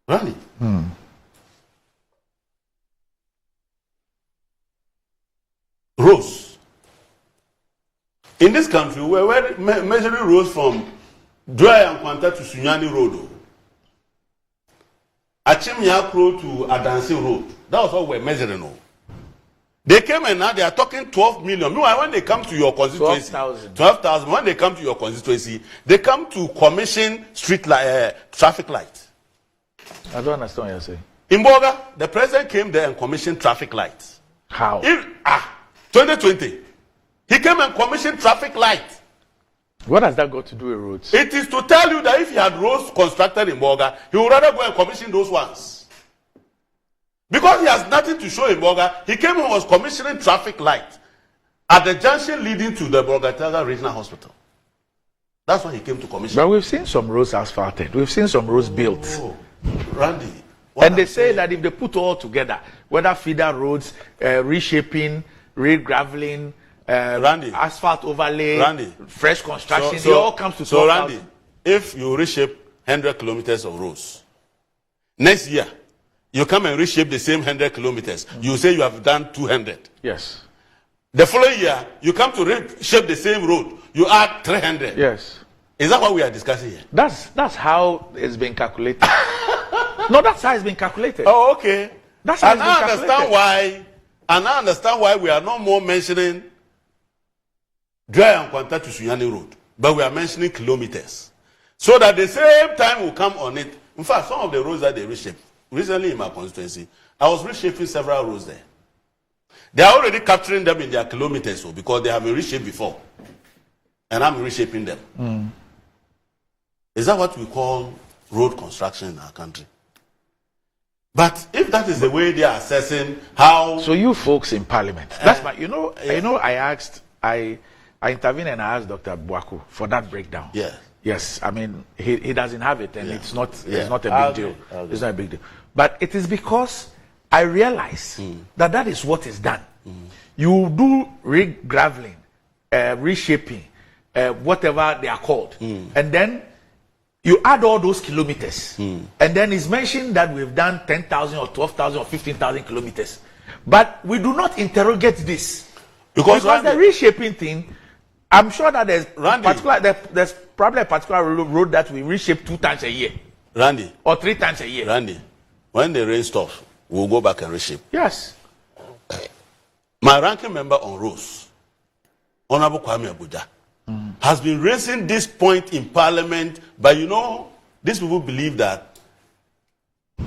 Randy. Roads. In this country, we're measuring roads from Dry and Kwanta to Sunyani Road. Achimyak Road to Adansi Road. That was what we're measuring. They came and now they are talking 12 million. Meanwhile, when they come to your constituency, 12,000. When they come to your constituency, they come to commission traffic lights. I don't understand what you're saying. In Boga, the president came there and commissioned traffic lights. How? 2020. He came and commissioned traffic lights. What has that got to do with roads? It is to tell you that if he had roads constructed in Boga, he would rather go and commission those ones. Because he has nothing to show in Boga, he came and was commissioning traffic lights at the junction leading to the Bogataga Regional Hospital. That's why he came to commission. But we've seen some roads asphalted. We've seen some roads built. Randy. And they say that if they put all together, whether feeder roads, reshaping, re-graveling, asphalt overlay, fresh construction, it all comes to 12,000. So Randy, if you reshape 100 kilometers of roads, next year, you come and reshape the same 100 kilometers, you say you have done 200. Yes. The following year, you come to reshape the same road, you add 300. Yes. Is that what we are discussing here? That's how it's been calculated. No, that's how it's been calculated. Oh, okay. That's how and it's been calculated. I understand why we are no more mentioning Dry and Kwanta to Sunyani Road, but we are mentioning kilometers. So that the same time will come on it. In fact, some of the roads that they reshape, recently in my constituency, I was reshaping several roads there. They are already capturing them in their kilometers because they have been reshaped before. And I'm reshaping them. Is that what we call road construction in our country? But if that is the way they are assessing how... So you folks in parliament, that's my, I intervened and I asked Dr. Boako for that breakdown. Yeah. Yes, I mean, he doesn't have it and it's not a big deal. It's not a big deal. But it is because I realize that is what is done. You do re-graveling, reshaping, whatever they are called. And then you add all those kilometers. And then it's mentioned that we've done 10,000 or 12,000 or 15,000 kilometers. But we do not interrogate this. Because the reshaping thing, I'm sure that there's probably a particular road that we reshape 2 times a year. Randy. Or 3 times a year. Randy, when the rain stops, we'll go back and reshape. Yes. My ranking member on roads, Honorable Kwame Abuja, has been raising this point in Parliament, but these people believe that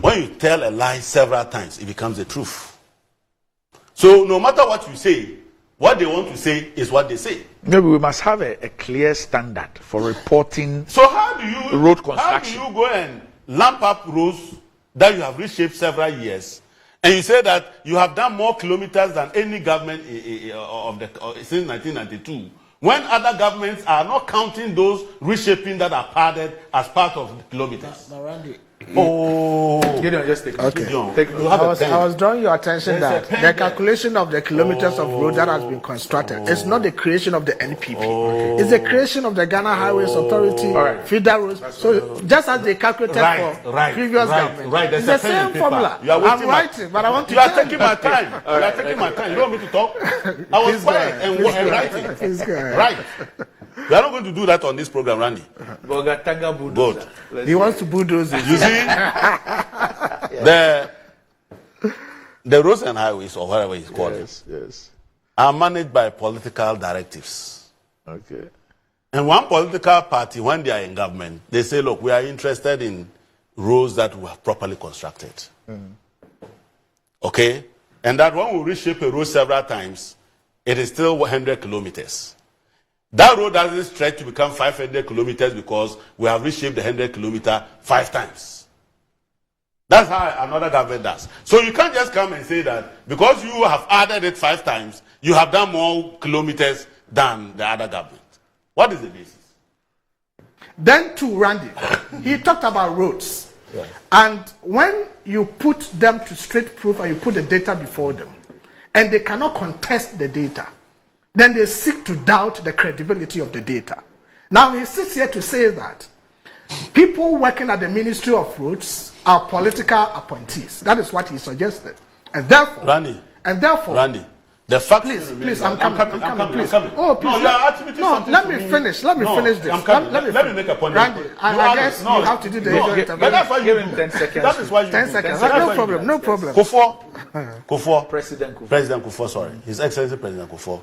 when you tell a lie several times, it becomes the truth. So no matter what you say, what they want to say is what they say. Maybe we must have a clear standard for reporting. So how do you road construction? How do you go and lamp up roads that you have reshaped several years, and you say that you have done more kilometers than any government since 1992? When other governments are not counting those reshaping that are padded as part of the kilometers. Gideon, just take okay. I was drawing your attention that the calculation of the kilometers of road that has been constructed is not the creation of the NPP. It's the creation of the Ghana Highways Authority, feeder roads. So just as they calculated for previous government, it's the same formula. I'm writing, but I want to. You are taking my time. You are taking my time. You don't want me to talk? I was quiet and writing. Right. We are not going to do that on this program, Randy. Good. He wants to bulldoze it. You see, the roads and highways, or whatever it's called, are managed by political directives. Okay. And one political party, when they are in government, they say, look, we are interested in roads that were properly constructed. Okay? And that when we reshape a road several times, it is still 100 kilometers. That road doesn't stretch to become 500 kilometers because we have reshaped the 100 kilometer 5 times. That's how another government does. So you can't just come and say that because you have added it 5 times, you have done more kilometers than the other government. What is the basis? Then to Randy, he talked about roads. Yeah. And when you put them to straight proof and you put the data before them, and they cannot contest the data, then they seek to doubt the credibility of the data. Now he sits here to say that people working at the Ministry of Roads are political appointees. That is what he suggested. And therefore, Randy, the fact please, I'm coming. Please. Oh, please. No, you are asking me to no, let me finish. Let me finish this. Let me make a point. Randy, I guess you have to do the but that's why you give him 10 seconds. That is why you 10 seconds. No problem. Kufuor. President Kufuor, sorry. His Excellency President Kufuor.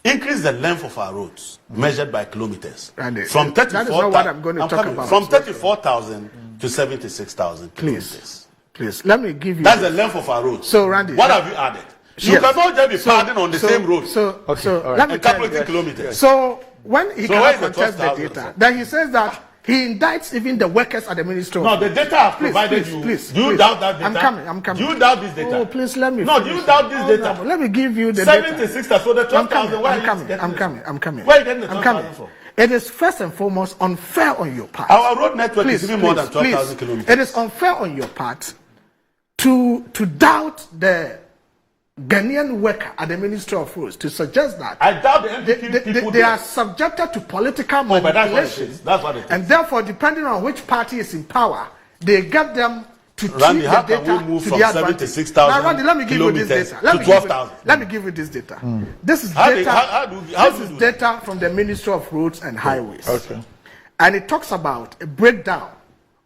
Increase the length of our roads measured by kilometers. Randy, from 34,000 to 76,000 kilometers. Please, let me give you. That's the length of our roads. So, Randy, what have you added? You cannot just be padding on the same road. Let me calculate kilometers. So when he cannot contest the data, then he says that he indicts even the workers at the Ministry of. No, the data I've provided you. Do you doubt that data? I'm coming. Do you doubt this data? Oh, please let me. No, do you doubt this data? No, let me give you the 76. So the 12,000. I'm coming. Where are you getting the 12,000 from? It is first and foremost unfair on your part. Our road network is even more than 12,000 kilometers. It is unfair on your part to doubt the Ghanaian worker at the Ministry of Roads, to suggest that I doubt the NPP people they are subjected to political manipulation. That's what it is. And therefore, depending on which party is in power, they get them to Randy, treat how the can data we move to from their advantage. 76,000 now, Randy, let me give you this data. Let me give you this data. This is data from the Ministry of Roads and Highways. Okay. And it talks about a breakdown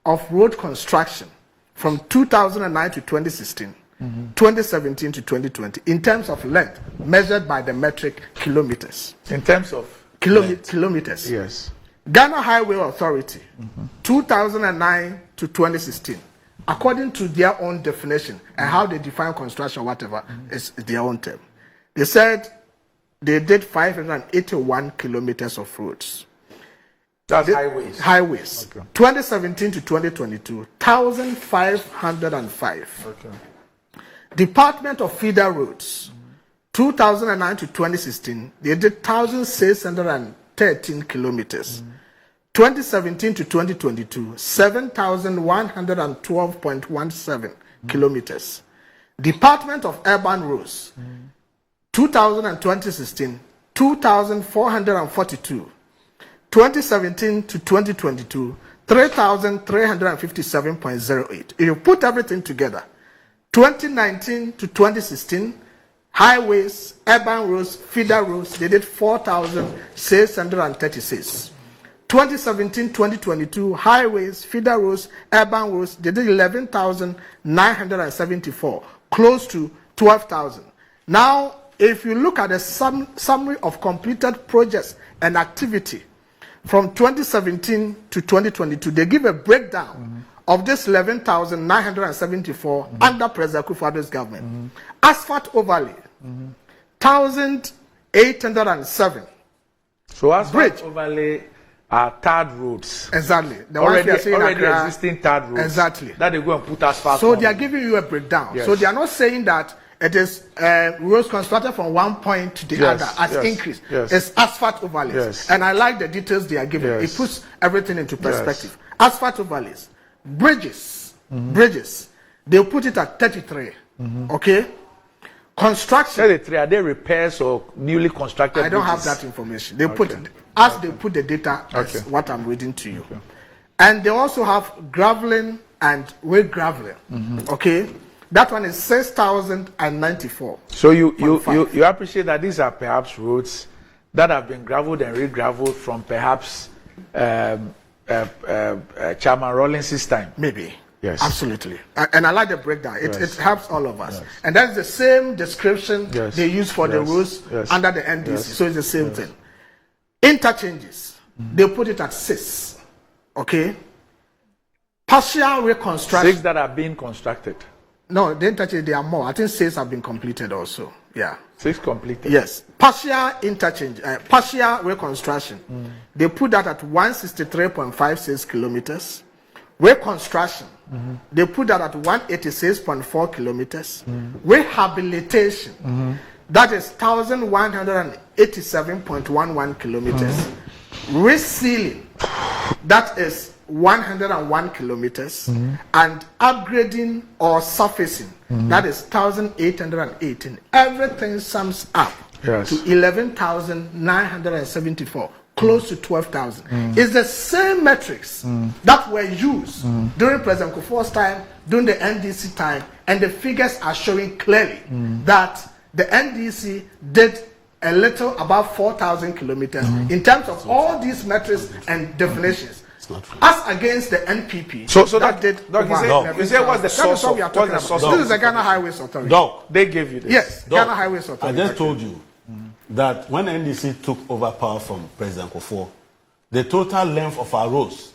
of road construction from 2009 to 2016. 2017 to 2020 in terms of length measured by the metric kilometers. In terms of kilometers. Yes. Ghana Highway Authority, 2009 to 2016, according to their own definition and how they define construction, whatever, is their own term. They said they did 581 kilometers of roads. That's highways. Highways. Okay. 2017 to 2022, 1,505. Okay. Department of Feeder Roads, 2009 to 2016, they did 1,613 kilometers. 2017 to 2022, 7,112.17 kilometers. Department of Urban Roads, 2000 and 2016, 2,442. 2017 to 2022, 3,357.08. If you put everything together, 2019 to 2016, highways, urban roads, feeder roads, they did 4,636. 2017-2022, highways, feeder roads, urban roads, they did 11,974, close to 12,000. Now, if you look at the summary of completed projects and activity from 2017 to 2022, they give a breakdown of this 11,974 under President Akufo-Addo's government. Asphalt overlay, 1,807. So asphalt overlay are tarred roads. Exactly. The already existing tarred roads. Exactly. That they go and put asphalt So on. they are giving you a breakdown. Yes. So they are not saying that it is roads constructed from one point to the other as increase. Yes. It's asphalt overlays. Yes. And I like the details they are giving. Yes. It puts everything into perspective. Yes. Asphalt overlays. Bridges. Bridges. They'll put it at 33. Okay? Construction. 33, are they repairs or newly constructed I don't bridges? have that information. They put it, as they put the data as what I'm reading to you. And they also have graveling and weight graveling. Okay? That one is 6,094. So you appreciate that these are perhaps roads that have been gravelled and re-gravelled from perhaps Chairman Rawlings's time? Maybe. Yes. Absolutely. And I like the breakdown. It helps all of us. And that's the same description they use for the roads under the NDC. So it's the same thing. Interchanges, they put it at 6. Okay? Partial reconstruction. 6 that are being constructed. No, the interchange, there are more. I think 6 have been completed also. Yeah. 6 completed. Yes. Partial interchange, partial reconstruction. They put that at 163.56 kilometers. Reconstruction, they put that at 186.4 kilometers. Rehabilitation, that is 1,187.11 kilometers. Resealing, that is 101 kilometers. And upgrading or surfacing, that is 1,818. Everything sums up to 11,974. close to 12,000. It's the same metrics that were used during President Kufuor's time, during the NDC time, and the figures are showing clearly that the NDC did a little above 4,000 kilometers in terms of all these metrics and definitions. As against the NPP, so that did. You say what's the source of? This is the Ghana Highways Authority. They gave you this. Yes, Ghana Highways I Authority. just told you that when NDC took over power from President Kufuor, the total length of our roads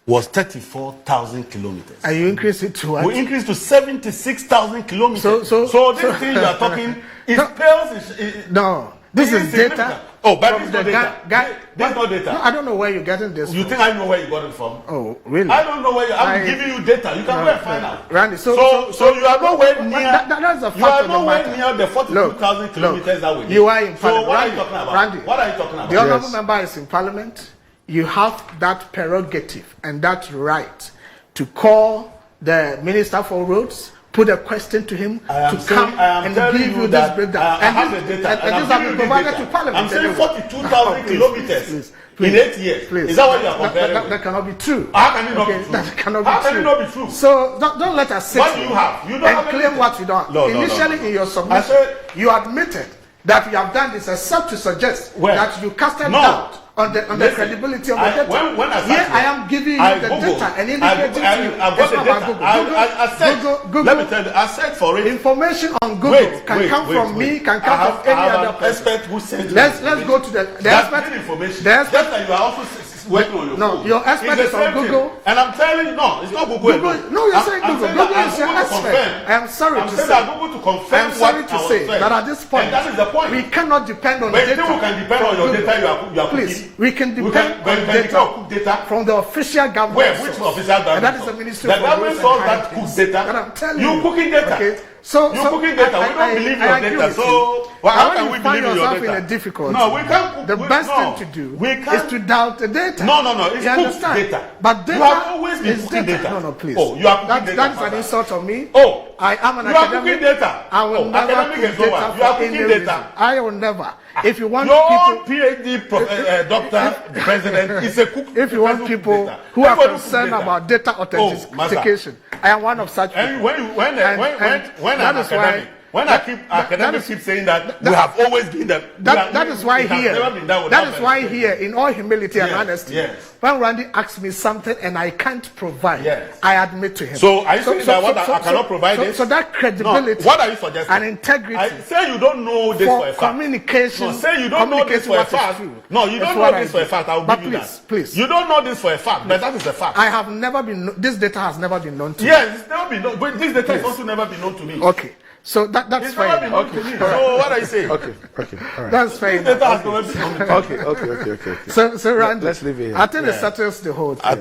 was 34,000 kilometers. And you increased it to what? We increased to 76,000 kilometers. So this thing you are talking is pales. No, this is data. Oh, but this is not data. This is not data. No, I don't know where you're getting this You from. think I know where you got it from? Oh, really? I don't know where I'm giving you data. You can go and find out. Randy, so you are nowhere near. That's a fact. You are of the nowhere matter. near the 42,000 kilometers that we need. You are in So parliament. what are you talking about? Randy, What are you talking about? the honorable member is in parliament. You have that prerogative and that right to call the Minister for Roads, put a question to him to come and give you this breakdown. I have the data. And this has been provided to Parliament. I'm saying 42,000 kilometers in 8 years. Please. Is that what you are comparing? That cannot be true. How can it not be true? That cannot be How true. can it not be true? So don't let us sit What do you have? You don't and have claim anything. what you don't have. No, Initially in your submission, you admitted that you have done this except to suggest that you casted doubt on the credibility of the data. When I Here I am giving you the data and indicating to you. I've got the data. I said, Google, let me tell you, I said for it. Information on Google can come from me, can come from any other person. Expert who sent Let's go to the expert. Information. The expert. Just that you are also working on your phone. Your expert is on Google. And I'm telling you, no, it's not Google. No, you're saying Google. Google is your expert. I am sorry to say. Google to confirm I'm sorry to say that at this point, and that is the point. we cannot depend on but data. But still we can depend on your data you are Please, cooking. we can depend on data from the official government. Where? Which official government? And that is the Ministry of the government source that cooks data. That I'm telling you. You cooking data. Okay. You cooking data. We don't believe your data. So how can we believe in your data? In a difficulty, no, we can't. The best thing to do is to doubt the data. No. It's cooked data. But data you have always been cooking data. No, please. Oh, you are cooking data. That is an insult on me. Oh, I am an academic. You are cooking data. I will never cook data you are cooking data. I will never. If you want your people, PhD doctor, the president is a cook. If you want people who are concerned about data authentication, I am one of such people. And when I'm academic. When academics keep saying that we have always been that. That is why here. That is why here, in all humility and honesty, when Randy asks me something and I can't provide, I admit to him. So are you saying that what I cannot provide it? So that credibility. What are you suggesting? And integrity. I say you don't know this for a fact. Communication. No, say you don't know this for a fact. No, you don't know this for a fact. I will give you that. Please. You don't know this for a fact, but that is a fact. I have never been. This data has never been known to me. Yes, it's never been known. But this data has also never been known to me. Okay. So that's fair. Okay. So what are you saying? Okay. All right. That's fair. Okay. So Randy, let's leave it here. I think it settles the whole thing.